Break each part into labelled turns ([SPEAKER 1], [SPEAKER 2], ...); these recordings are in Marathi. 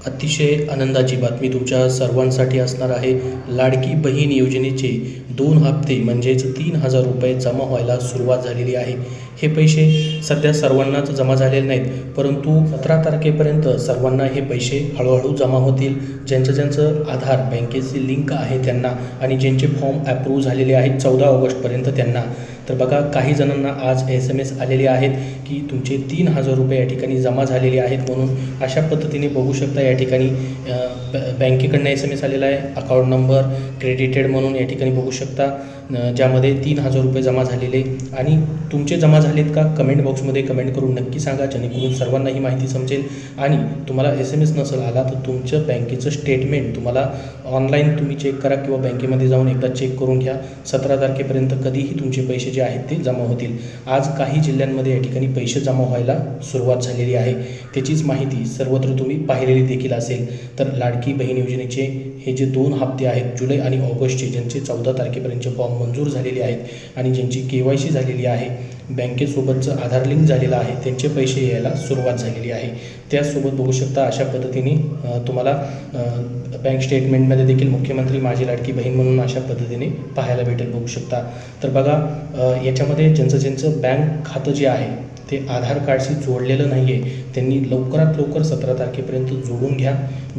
[SPEAKER 1] अतिशय आनंदाची बातमी तुमच्या सर्वांसाठी असणार आहे. लाडकी बहीण योजनेचे 2 हप्ते म्हणजेच 3,000 रुपये जमा व्हायला सुरुवात झालेली आहे. हे पैसे सध्या सर्वांनाच जमा झालेले नाहीत, परंतु 17 तारखेपर्यंत सर्वांना हे पैसे हळूहळू जमा होतील. ज्यांचं आधार बँकेशी लिंक आहे त्यांना आणि ज्यांचे फॉर्म ॲप्रूव्ह झालेले आहेत 14 ऑगस्टपर्यंत त्यांना. तर बघा, काही जणांना आज SMS आलेले आहेत की तुमचे 3,000 रुपये या ठिकाणी जमा झालेले आहेत म्हणून. अशा पद्धतीने बघू शकता या ठिकाणी बँकेकडनं SMS आलेला आहे. अकाउंट नंबर क्रेडिटेड म्हणून या ठिकाणी बघू शकता, ज्यामध्ये 3,000 रुपये जमा झालेले. आणि तुमचे जमा झालेत का कमेंट बॉक्समध्ये कमेंट करून नक्की सांगा, जेणेकरून सर्वांना ही माहिती समजेल. आणि तुम्हाला SMS नसेल आला तर तुमचं बँकेचं स्टेटमेंट तुम्हाला ऑनलाईन तुम्ही चेक करा किंवा बँकेमध्ये जाऊन एकदा चेक करून घ्या. 17 तारखेपर्यंत कधीही तुमचे पैसे जे आहेत ते जमा होतील. आज काही जिल्ह्यांमध्ये या ठिकाणी पैसे जमा व्हायला सुरुवात झालेली आहे. त्याचीच माहिती सर्वत्र तुम्ही पाहिलेली देखील असेल. तर लाडकी बहीण योजनेचे हे जे 2 हप्ते आहेत जुलै आणि ऑगस्टचे, ज्यांचे 14 तारखेपर्यंतचे फॉर्म मंजूर झालेले आहेत आणि ज्यांची KYC झालेली आहे, बँकेसोबतचं आधार लिंक झालेलं आहे, त्यांचे पैसे यायला सुरुवात झालेली आहे. त्याचसोबत बघू शकता अशा पद्धतीने तुम्हाला बँक स्टेटमेंटमध्ये देखील मुख्यमंत्री माझी लाडकी बहीण म्हणून अशा पद्धतीने पाहायला भेटेल, बघू शकता. तर बघा, याच्यामध्ये ज्यांचं बँक खातं जे आहे ते आधार कार्डशी जोडलेलं नाही आहे त्यांनी लवकरात लवकर 17 तारखेपर्यंत जोडून घ्या,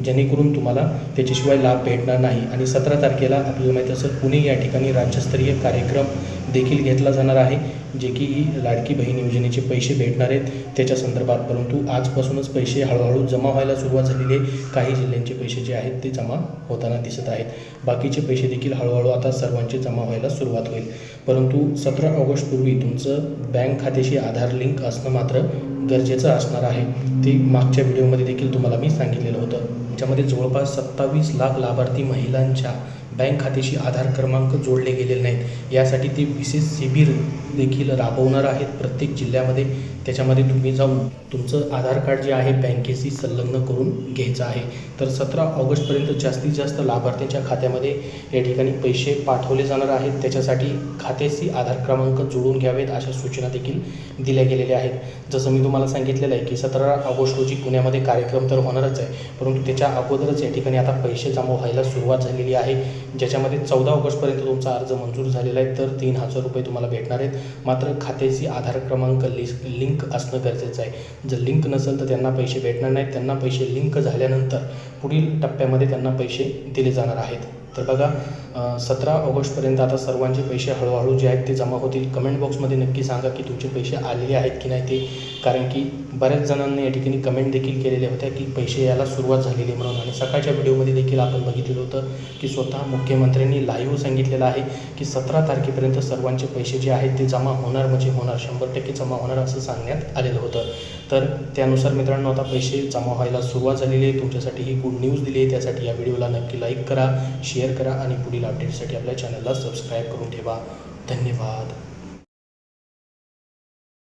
[SPEAKER 1] जेणेकरून तुम्हाला त्याच्याशिवाय लाभ भेटणार नाही. आणि 17 तारखेला आपल्याला माहिती असेल पुणे या ठिकाणी राज्यस्तरीय कार्यक्रम देखील घेतला जाणार आहे, जे की ही लाडकी बहीण योजनेचे पैसे भेटणार आहेत त्याच्या संदर्भात. परंतु आजपासूनच पैसे हळूहळू जमा व्हायला सुरुवात झालेली आहे. काही जिल्ह्यांचे पैसे जे आहेत ते जमा होताना दिसत आहेत. बाकीचे पैसे देखील हळूहळू आता सर्वांचे जमा व्हायला सुरुवात होईल. परंतु 17 ऑगस्टपूर्वी तुमचं बँक खात्याशी आधार लिंक असणं मात्र गरजेचं असणार आहे. ते मागच्या व्हिडिओमध्ये देखील तुम्हाला मी सांगितलेलं होतं, ज्यामध्ये जवळपास 27 लाख लाभार्थी महिलांच्या बँक खात्याशी आधार क्रमांक जोडले गेलेले नाहीत. यासाठी ते विशेष शिबिर देखील राबवणार आहेत प्रत्येक जिल्ह्यामध्ये. त्याच्यामध्ये तुम्ही जाऊन तुमचं आधार कार्ड जे आहे बँकेशी संलग्न करून घ्यायचं आहे. तर 17 ऑगस्टपर्यंत जास्तीत जास्त लाभार्थ्यांच्या खात्यामध्ये या ठिकाणी पैसे पाठवले जाणार आहेत. त्याच्यासाठी खात्याशी आधार क्रमांक जोडून घ्यावेत अशा सूचना देखील दिल्या गेलेल्या आहेत. जसं मी तुम्हाला सांगितलेलं आहे की 17 ऑगस्ट रोजी पुण्यामध्ये कार्यक्रम तर होणारच आहे, परंतु त्याच्या अगोदरच या ठिकाणी आता पैसे जमा व्हायला सुरुवात झालेली आहे, ज्याच्यामध्ये 14 ऑगस्टपर्यंत तुमचा अर्ज मंजूर झालेला आहे. तर 3,000 रुपये तुम्हाला भेटणार आहेत. मात्र खात्याशी आधार क्रमांक लिंक असणं गरजेचं आहे. जर लिंक नसेल तर त्यांना पैसे भेटणार नाहीत. त्यांना पैसे लिंक झाल्यानंतर पुढील टप्प्यामध्ये त्यांना पैसे दिले जाणार आहेत. तर बघा, 17 ऑगस्टपर्यंत आता सर्वांचे पैसे हळूहळू जे आहेत ते जमा होतील. कमेंट बॉक्समध्ये नक्की सांगा की तुमचे पैसे आलेले आहेत की नाही ते, कारण की बऱ्याच जणांनी या ठिकाणी कमेंट देखील केलेल्या होत्या की पैसे यायला सुरुवात झालेली म्हणून. आणि सकाळच्या व्हिडिओमध्ये देखील आपण बघितलेलं होतं की स्वतः मुख्यमंत्र्यांनी लाईव्ह सांगितलेलं आहे की 17 तारखेपर्यंत सर्वांचे पैसे जे आहेत ते जमा होणार म्हणजे होणार, 100% जमा होणार असं सांगण्यात आलेलं होतं. तर त्यानुसार मित्रांनो आता पैसे जमा व्हायला सुरुवात झालेली आहे. तुमच्यासाठी ही गुड न्यूज दिली आहे. त्यासाठी या व्हिडिओला नक्की लाईक करा, शेअर करा आणि पुढील अपडेटसाठी आपल्या चॅनलला सबस्क्राईब करून ठेवा. धन्यवाद.